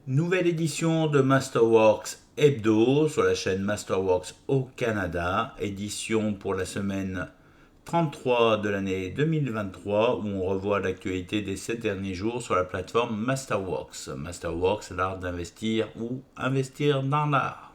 Nouvelle édition de Masterworks Hebdo sur la chaîne Masterworks au Canada, édition pour la semaine 33 de l'année 2023 où on revoit l'actualité des 7 derniers jours sur la plateforme Masterworks. Masterworks, l'art d'investir ou investir dans l'art.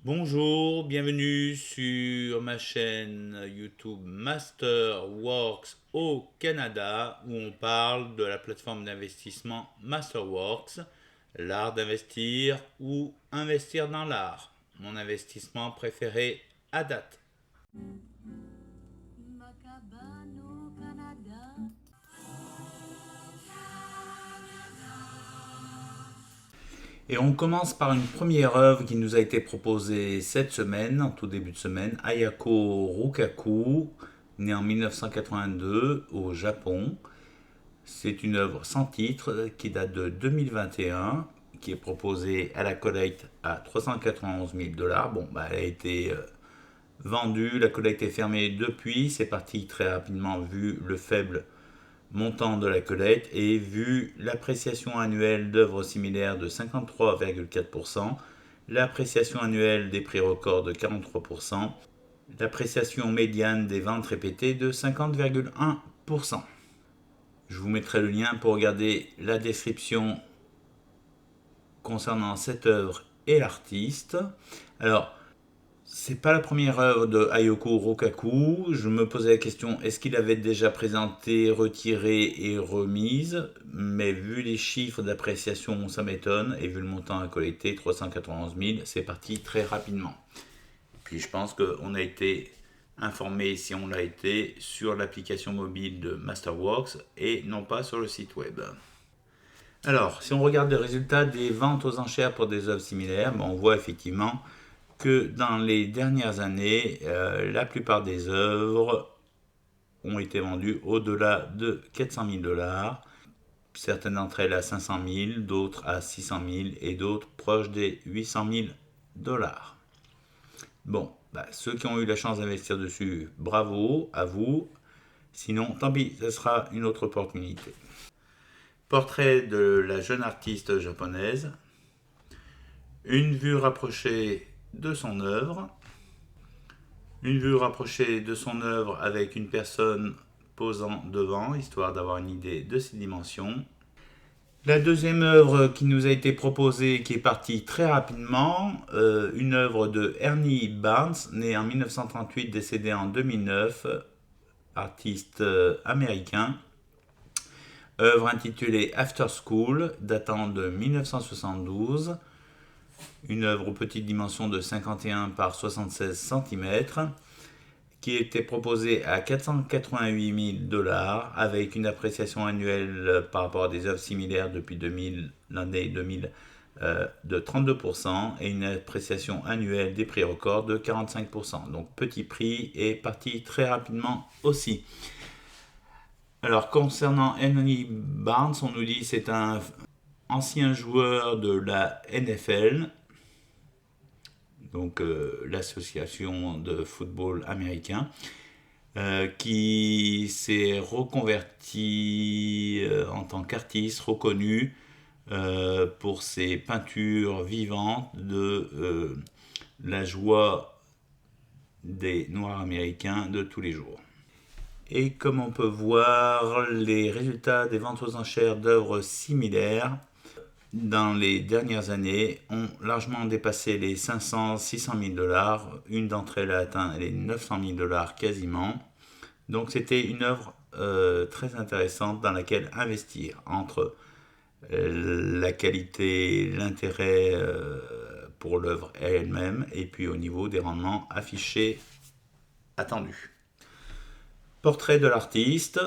Bonjour, bienvenue sur ma chaîne YouTube Masterworks au Canada où on parle de la plateforme d'investissement Masterworks, l'art d'investir ou investir dans l'art. Mon investissement préféré à date. Ma cabane au Canada. Et on commence par une première œuvre qui nous a été proposée cette semaine, en tout début de semaine, Ayako Rukaku, né en 1982 au Japon. C'est une œuvre sans titre qui date de 2021, qui est proposée à la collecte à 391 000 $. Bon, elle a été vendue, la collecte est fermée depuis, c'est parti très rapidement vu le faible montant de la collecte et vu l'appréciation annuelle d'œuvres similaires de 53,4%, l'appréciation annuelle des prix records de 43%, l'appréciation médiane des ventes répétées de 50,1%. Je vous mettrai le lien pour regarder la description concernant cette œuvre et l'artiste. Alors, c'est pas la première œuvre de Ayako Rukaku. Je me posais la question, est-ce qu'il avait déjà présenté, retiré et remise? Mais vu les chiffres d'appréciation, ça m'étonne. Et vu le montant à collecter, 391 000, c'est parti très rapidement. Puis je pense qu'on a été informé, si on l'a été, sur l'application mobile de Masterworks et non pas sur le site web. Alors, si on regarde les résultats des ventes aux enchères pour des œuvres similaires, on voit effectivement que dans les dernières années, la plupart des œuvres ont été vendues au-delà de 400 000 $. Certaines d'entre elles à 500 000, d'autres à 600 000 et d'autres proches des 800 000 $. Bon, ceux qui ont eu la chance d'investir dessus, bravo à vous. Sinon, tant pis, ce sera une autre opportunité. Portrait de la jeune artiste japonaise. Une vue rapprochée de son œuvre. Une vue rapprochée de son œuvre avec une personne posant devant, histoire d'avoir une idée de ses dimensions. La deuxième œuvre qui nous a été proposée, qui est partie très rapidement, une œuvre de Ernie Barnes, né en 1938, décédé en 2009, artiste américain. Œuvre intitulée After School, datant de 1972. Une œuvre aux petites dimensions de 51 par 76 cm, qui était proposée à 488 000 $ avec une appréciation annuelle par rapport à des œuvres similaires depuis l'année 2000 de 32% et une appréciation annuelle des prix records de 45%. Donc petit prix et parti très rapidement aussi. Alors concernant Henry Barnes, on nous dit que c'est un ancien joueur de la NFL, donc l'association de football américain, qui s'est reconverti en tant qu'artiste reconnu pour ses peintures vivantes de la joie des Noirs américains de tous les jours. Et comme on peut voir, les résultats des ventes aux enchères d'œuvres similaires dans les dernières années ont largement dépassé les 500-600 000 $. Une d'entre elles a atteint les 900 000 $ quasiment. Donc c'était une œuvre très intéressante dans laquelle investir entre la qualité, l'intérêt pour l'œuvre elle-même et puis au niveau des rendements affichés attendus. Portrait de l'artiste.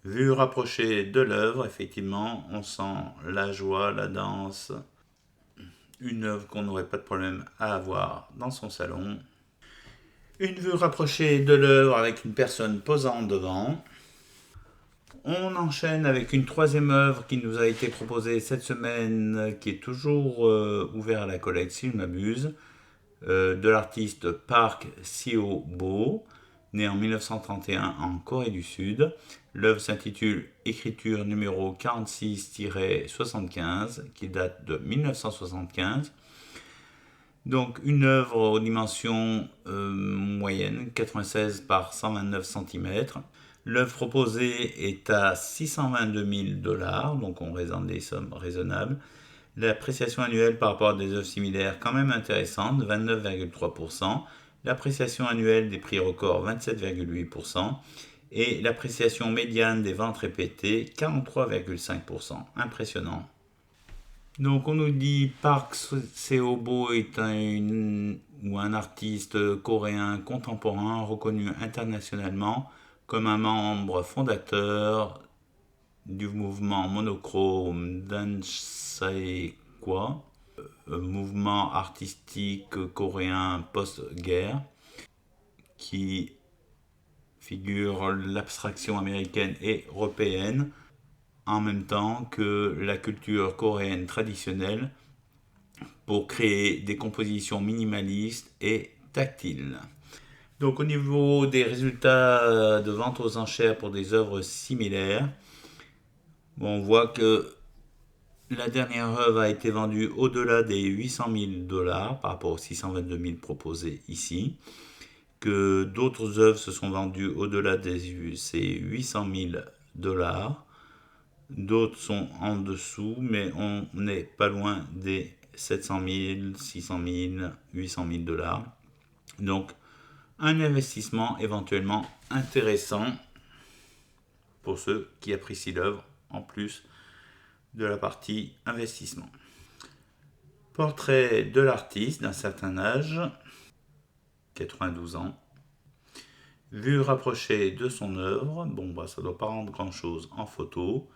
Vue rapprochée de l'œuvre, effectivement, on sent la joie, la danse. Une œuvre qu'on n'aurait pas de problème à avoir dans son salon. Une vue rapprochée de l'œuvre avec une personne posant devant. On enchaîne avec une troisième œuvre qui nous a été proposée cette semaine, qui est toujours ouverte à la collecte, si je ne m'abuse, de l'artiste Park Seo-bo. né en 1931 en Corée du Sud. L'œuvre s'intitule Écriture numéro 46-75, qui date de 1975. Donc une œuvre aux dimensions moyennes, 96 par 129 cm. L'œuvre proposée est à 622 000 $, donc on raisonne des sommes raisonnables. L'appréciation annuelle par rapport à des œuvres similaires quand même intéressante, 29,3%. L'appréciation annuelle des prix records, 27,8%. Et l'appréciation médiane des ventes répétées, 43,5%. Impressionnant. Donc on nous dit Park Seo-bo est un artiste coréen contemporain reconnu internationalement comme un membre fondateur du mouvement monochrome Dansaekwa, mouvement artistique coréen post-guerre qui figure l'abstraction américaine et européenne en même temps que la culture coréenne traditionnelle pour créer des compositions minimalistes et tactiles. Donc au niveau des résultats de vente aux enchères pour des œuvres similaires, on voit que la dernière œuvre a été vendue au-delà des 800 000 $ par rapport aux 622 000 proposés ici, que d'autres œuvres se sont vendues au-delà de ces 800 000 $, d'autres sont en dessous, mais on n'est pas loin des 700 000, 600 000, 800 000 $. Donc un investissement éventuellement intéressant pour ceux qui apprécient l'œuvre en plus de la partie investissement. Portrait de l'artiste d'un certain âge, 92 ans. Vue rapprochée de son œuvre, ça ne doit pas rendre grand chose en photo,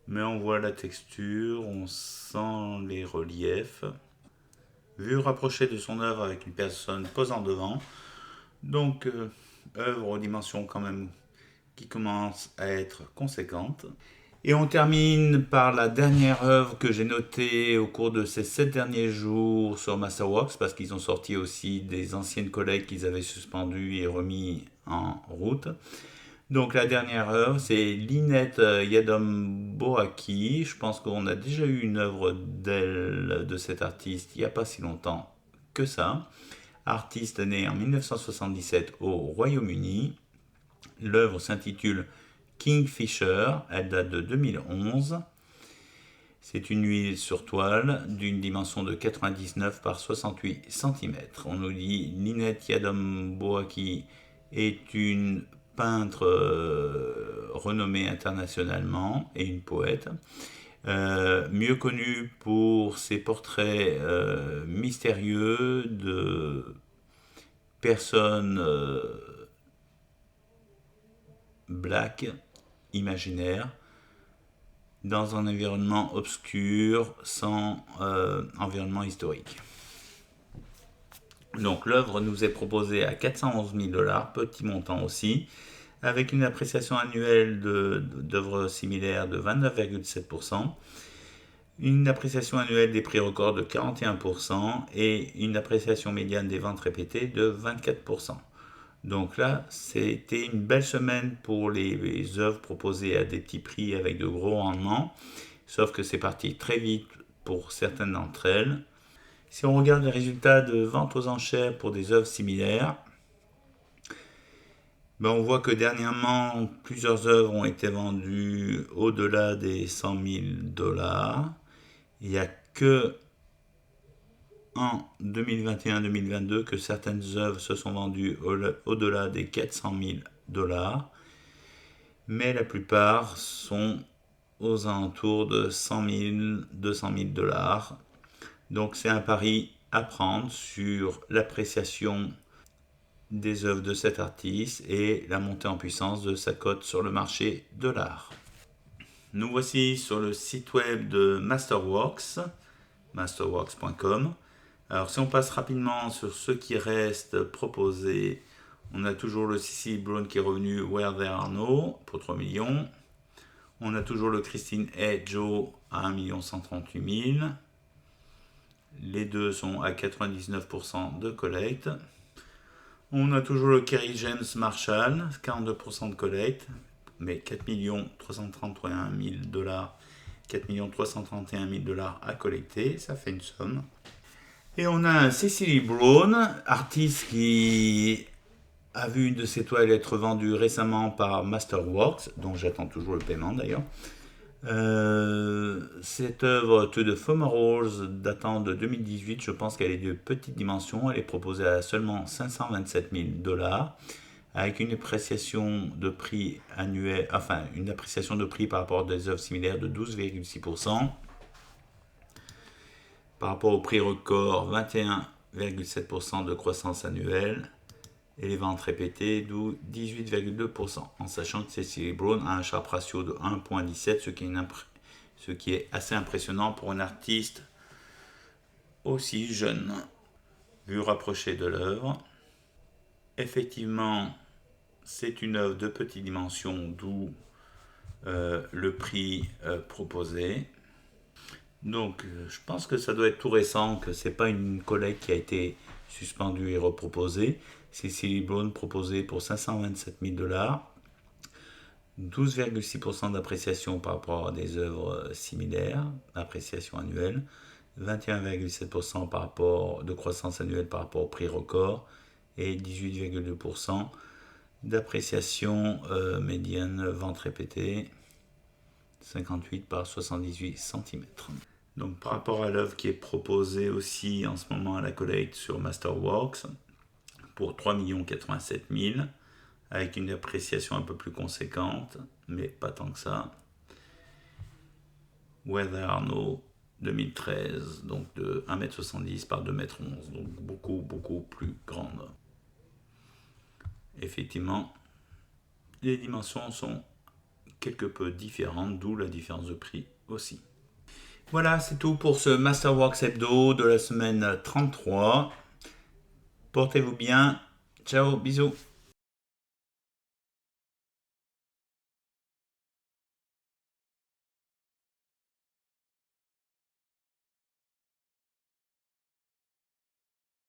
mais on voit la texture, on sent les reliefs. Vue rapprochée de son œuvre avec une personne posant devant. Donc, œuvre aux dimensions quand même qui commence à être conséquente. Et on termine par la dernière œuvre que j'ai notée au cours de ces 7 derniers jours sur Masterworks, parce qu'ils ont sorti aussi des anciennes collègues qu'ils avaient suspendues et remis en route. Donc la dernière œuvre, c'est Lynette Yadom Boaki. Je pense qu'on a déjà eu une œuvre d'elle, de cet artiste, il n'y a pas si longtemps que ça. Artiste né en 1977 au Royaume-Uni. L'œuvre s'intitule Kingfisher, elle date de 2011. C'est une huile sur toile d'une dimension de 99 par 68 cm. On nous dit Lynette Yadom Boaki est une peintre renommée internationalement et une poète. Mieux connue pour ses portraits mystérieux de personnes black, imaginaires, dans un environnement obscur, sans environnement historique. Donc l'œuvre nous est proposée à 411 000 $, petit montant aussi, avec une appréciation annuelle d'œuvres similaires de 29,7%, une appréciation annuelle des prix records de 41% et une appréciation médiane des ventes répétées de 24%. Donc là, c'était une belle semaine pour les œuvres proposées à des petits prix avec de gros rendements, sauf que c'est parti très vite pour certaines d'entre elles. Si on regarde les résultats de vente aux enchères pour des œuvres similaires, on voit que dernièrement, plusieurs œuvres ont été vendues au-delà des 100 000 $. Il n'y a que en 2021-2022 que certaines œuvres se sont vendues au-delà des 400 000 $, mais la plupart sont aux alentours de 100 000, 200 000 $. Donc c'est un pari à prendre sur l'appréciation des œuvres de cet artiste et la montée en puissance de sa cote sur le marché de l'art. Nous voici sur le site web de Masterworks, masterworks.com. Alors si on passe rapidement sur ce qui reste proposé, on a toujours le CC Brown qui est revenu Where There Are No pour 3 millions. On a toujours le Christine A. Joe à 1 138 000. Les deux sont à 99% de collecte. On a toujours le Kerry James Marshall, 42% de collecte, mais 4 331 000 dollars, 4 331 000 dollars à collecter, ça fait une somme. Et on a un Cecily Brown, artiste qui a vu une de ses toiles être vendue récemment par Masterworks, dont j'attends toujours le paiement d'ailleurs. Cette œuvre To the Fumaroles datant de 2018, je pense qu'elle est de petite dimension, elle est proposée à seulement 527 000 dollars avec une appréciation de prix annuel, enfin une appréciation de prix par rapport à des œuvres similaires de 12,6%. Par rapport au prix record, 21,7% de croissance annuelle. Et les ventes répétées, d'où 18,2%, en sachant que Cecily Brown a un Sharpe ratio de 1,17, ce qui est assez impressionnant pour un artiste aussi jeune. Vue rapprochée de l'œuvre. Effectivement, c'est une œuvre de petite dimension, d'où le prix proposé. Donc, je pense que ça doit être tout récent, que c'est pas une collecte qui a été suspendue et reproposée. Cecily Brown proposée pour 527 000 dollars, 12,6% d'appréciation par rapport à des œuvres similaires, d'appréciation annuelle, 21,7% par rapport de croissance annuelle par rapport au prix record et 18,2% d'appréciation médiane vente répétée, 58 par 78 cm. Donc par rapport à l'œuvre qui est proposée aussi en ce moment à la collecte sur Masterworks, pour 3 087 000, avec une appréciation un peu plus conséquente, mais pas tant que ça. Weather Arno 2013, donc de 1,70 m par 2,11 m, donc beaucoup plus grande. Effectivement, les dimensions sont quelque peu différentes, d'où la différence de prix aussi. Voilà, c'est tout pour ce Masterworks Hebdo de la semaine 33. Portez-vous bien. Ciao, bisous.